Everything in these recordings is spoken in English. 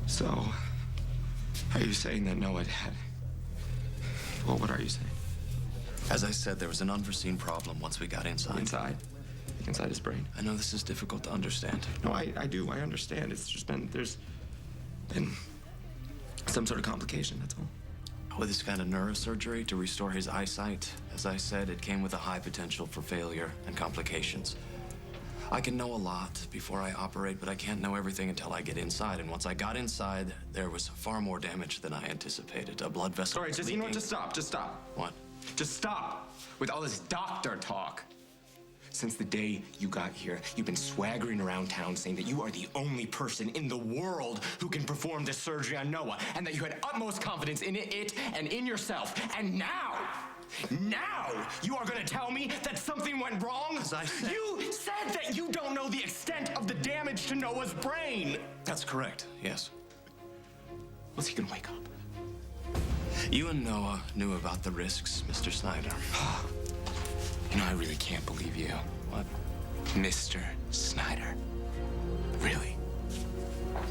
So, are you saying that Noah had... Well, what are you saying? As I said, there was an unforeseen problem once we got inside. Inside? Inside his brain? I know this is difficult to understand. No, I do. I understand. It's just there's been some sort of complication, that's all. With this kind of neurosurgery to restore his eyesight, as I said, it came with a high potential for failure and complications. I can know a lot before I operate, but I can't know everything until I get inside. And once I got inside, there was far more damage than I anticipated. A blood vessel. All right, just, you know what, just stop. What? Just stop with all this doctor talk. Since the day you got here, you've been swaggering around town saying that you are the only person in the world who can perform this surgery on Noah, and that you had utmost confidence in it and in yourself. And now you are gonna tell me that something went wrong? As I said. You said that you don't know the extent of the damage to Noah's brain. That's correct, yes. What's he gonna wake up? You and Noah knew about the risks, Mr. Snyder. You know, I really can't believe you. What? Mr. Snyder. Really?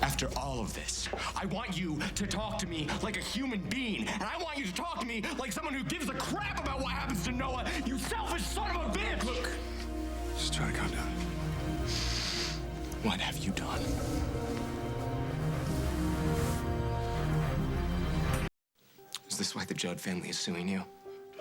After all of this, I want you to talk to me like a human being, and I want you to talk to me like someone who gives a crap about what happens to Noah, you selfish son of a bitch! Look, just try to calm down. What have you done? Is this why the Judd family is suing you?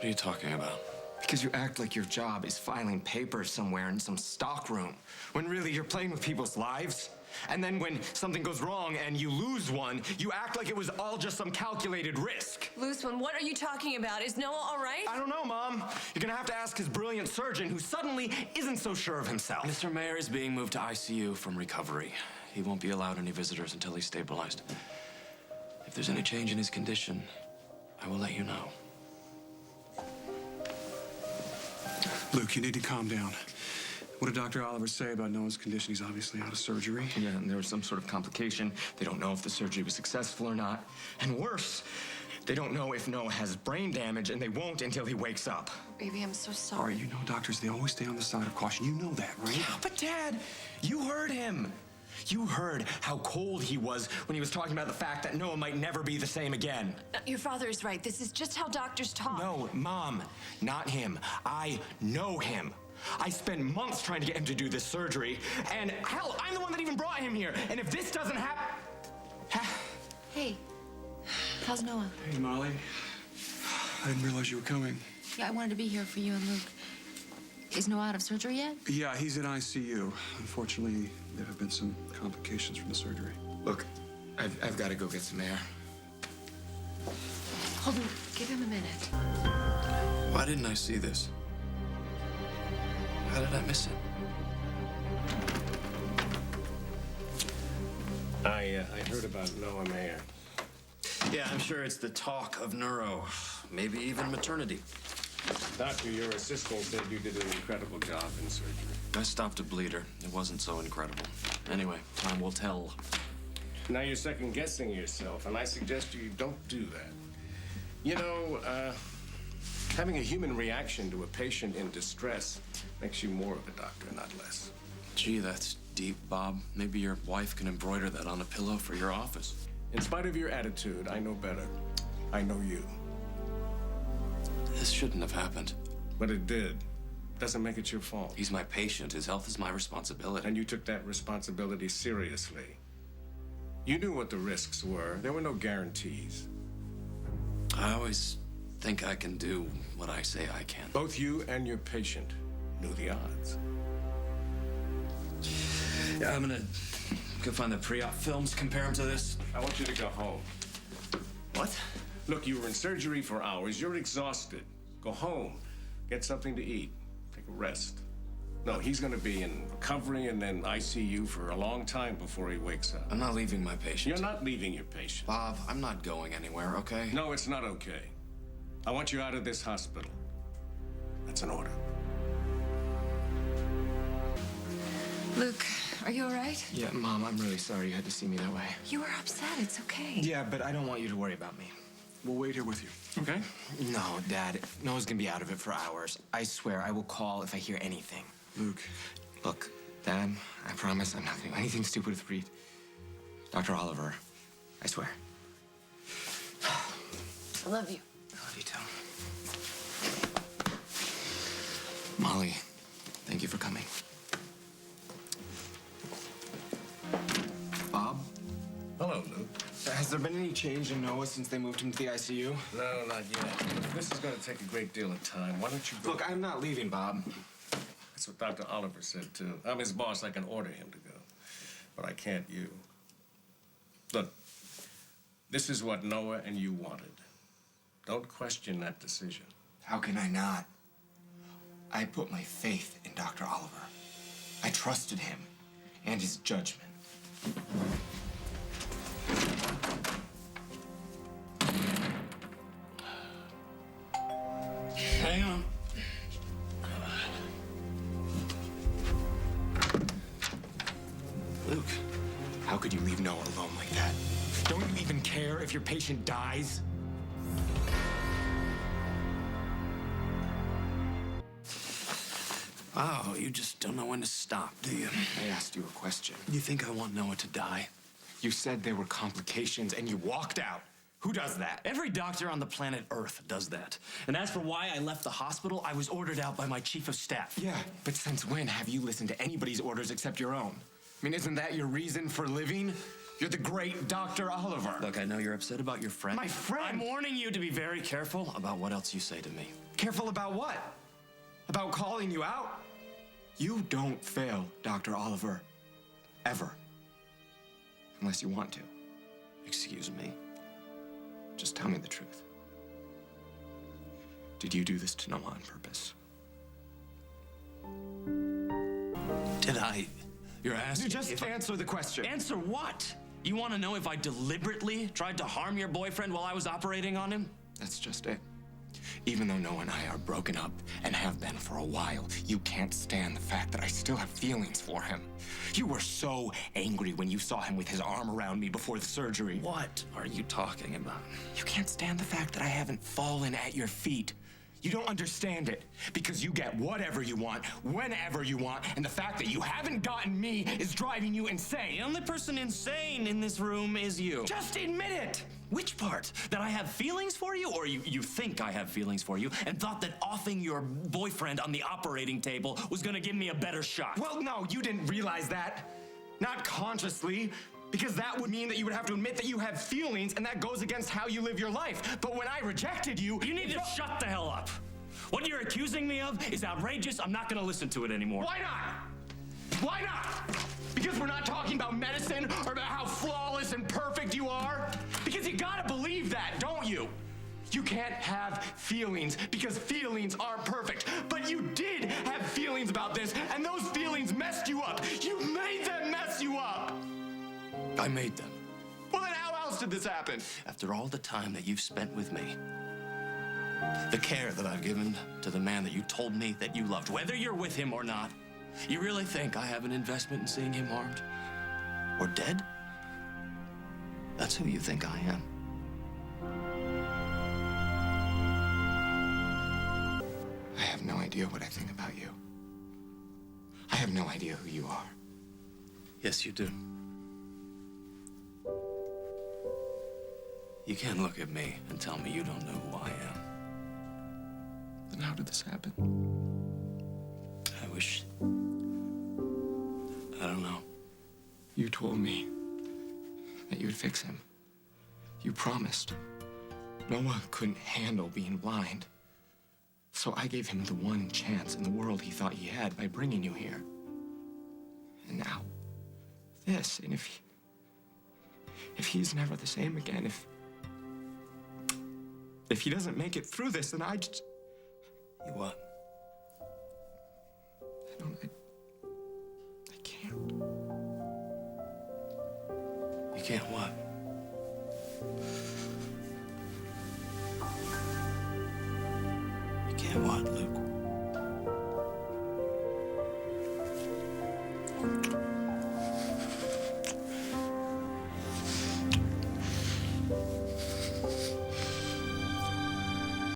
what are you talking about? Because you act like your job is filing papers somewhere in some stockroom, when really you're playing with people's lives. And then when something goes wrong and you lose one, you act like it was all just some calculated risk. Lose one? What are you talking about? Is Noah all right? I don't know, Mom. You're gonna have to ask his brilliant surgeon, who suddenly isn't so sure of himself. Mr. Mayer is being moved to ICU from recovery. He won't be allowed any visitors until he's stabilized. If there's any change in his condition, I will let you know. Luke, you need to calm down. What did Dr. Oliver say about Noah's condition? He's obviously out of surgery. Yeah, and there was some sort of complication. They don't know if the surgery was successful or not. And worse, they don't know if Noah has brain damage, and they won't until he wakes up. Baby, I'm so All sorry. right, you know doctors, they always stay on the side of caution. You know that, right? Yeah, but Dad, you heard him. You heard how cold he was when he was talking about the fact that Noah might never be the same again. Your father is right. This is just how doctors talk. No, Mom, not him. I know him. I spent months trying to get him to do this surgery, and hell, I'm the one that even brought him here. And if this doesn't happen... Hey, how's Noah? Hey, Molly. I didn't realize you were coming. Yeah, I wanted to be here for you and Luke. Is Noah out of surgery yet? Yeah, he's in ICU. Unfortunately, there have been some complications from the surgery. Look, I've got to go get some air. Hold on, give him a minute. Why didn't I see this? How did I miss it? I heard about Noah Mayer. Yeah, I'm sure it's the talk of neuro, maybe even maternity. Doctor, your assistant said you did an incredible job in surgery. I stopped a bleeder. It wasn't so incredible. Anyway, time will tell. Now you're second-guessing yourself, and I suggest you don't do that. You know, having a human reaction to a patient in distress makes you more of a doctor, not less. Gee, that's deep, Bob. Maybe your wife can embroider that on a pillow for your office. In spite of your attitude, I know better. I know you. This shouldn't have happened. But it did. Doesn't make it your fault. He's my patient. His health is my responsibility. And you took that responsibility seriously. You knew what the risks were. There were no guarantees. I always think I can do what I say I can. Both you and your patient knew the odds. Yeah, I'm gonna go find the pre-op films, compare them to this. I want you to go home. What? Look, you were in surgery for hours. You're exhausted. Go home. Get something to eat. Take a rest. No, he's gonna be in recovery and then ICU for a long time before he wakes up. I'm not leaving my patient. You're not leaving your patient. Bob, I'm not going anywhere, okay? No, it's not okay. I want you out of this hospital. That's an order. Luke, are you all right? Yeah, Mom, I'm really sorry you had to see me that way. You were upset. It's okay. Yeah, but I don't want you to worry about me. We'll wait here with you, okay? No, Dad. Noah's gonna be out of it for hours. I swear, I will call if I hear anything. Luke. Look, Dad, I promise I'm not gonna do anything stupid with Reid. Dr. Oliver, I swear. I love you. I love you too. Molly, thank you for coming. Bob? Hello, Luke. Has there been any change in Noah since they moved him to the ICU? No, not yet. This is going to take a great deal of time. Why don't you go? Look, I'm not leaving, Bob. That's what Dr. Oliver said, too. I'm his boss. I can order him to go. But I can't you. Look, this is what Noah and you wanted. Don't question that decision. How can I not? I put my faith in Dr. Oliver. I trusted him and his judgment. Hang on. Luke, how could you leave Noah alone like that? Don't you even care if your patient dies? Oh, you just don't know when to stop, do you? I asked you a question. You think I want Noah to die? You said there were complications and you walked out. Who does that? Every doctor on the planet Earth does that. And as for why I left the hospital, I was ordered out by my chief of staff. Yeah, but since when have you listened to anybody's orders except your own? I mean, isn't that your reason for living? You're the great Dr. Oliver. Look, I know you're upset about your friend. My friend? I'm warning you to be very careful about what else you say to me. Careful about what? About calling you out? You don't fail, Dr. Oliver. Ever. Unless you want to. Excuse me. Just tell me the truth. Did you do this to Noah on purpose? Did I? You're asking. You just answer the question. Answer what? You want to know if I deliberately tried to harm your boyfriend while I was operating on him? That's just it. Even though Noah and I are broken up and have been for a while, you can't stand the fact that I still have feelings for him. You were so angry when you saw him with his arm around me before the surgery. What are you talking about? You can't stand the fact that I haven't fallen at your feet. You don't understand it because you get whatever you want, whenever you want, and the fact that you haven't gotten me is driving you insane. The only person insane in this room is you. Just admit it! Which part? That I have feelings for you, or you think I have feelings for you, and thought that offing your boyfriend on the operating table was gonna give me a better shot? Well, no, you didn't realize that. Not consciously, because that would mean that you would have to admit that you have feelings, and that goes against how you live your life. But when I rejected you... You need to shut the hell up. What you're accusing me of is outrageous. I'm not gonna listen to it anymore. Why not? Why not? Because we're not talking about medicine or about how flawless and perfect you are? Because you gotta believe that, don't you? You can't have feelings because feelings aren't perfect. But you did have feelings about this, and those feelings messed you up. You made them mess you up. I made them. Well, then how else did this happen? After all the time that you've spent with me, the care that I've given to the man that you told me that you loved, whether you're with him or not, you really think I have an investment in seeing him harmed? Or dead? That's who you think I am. I have no idea what I think about you. I have no idea who you are. Yes, you do. You can't look at me and tell me you don't know who I am. Then how did this happen? I wish... I don't know. You told me that you'd fix him. You promised. Noah couldn't handle being blind. So I gave him the one chance in the world he thought he had by bringing you here. And now, this. And if he's never the same again, if he doesn't make it through this, then I just... You what? I can't. You can't what?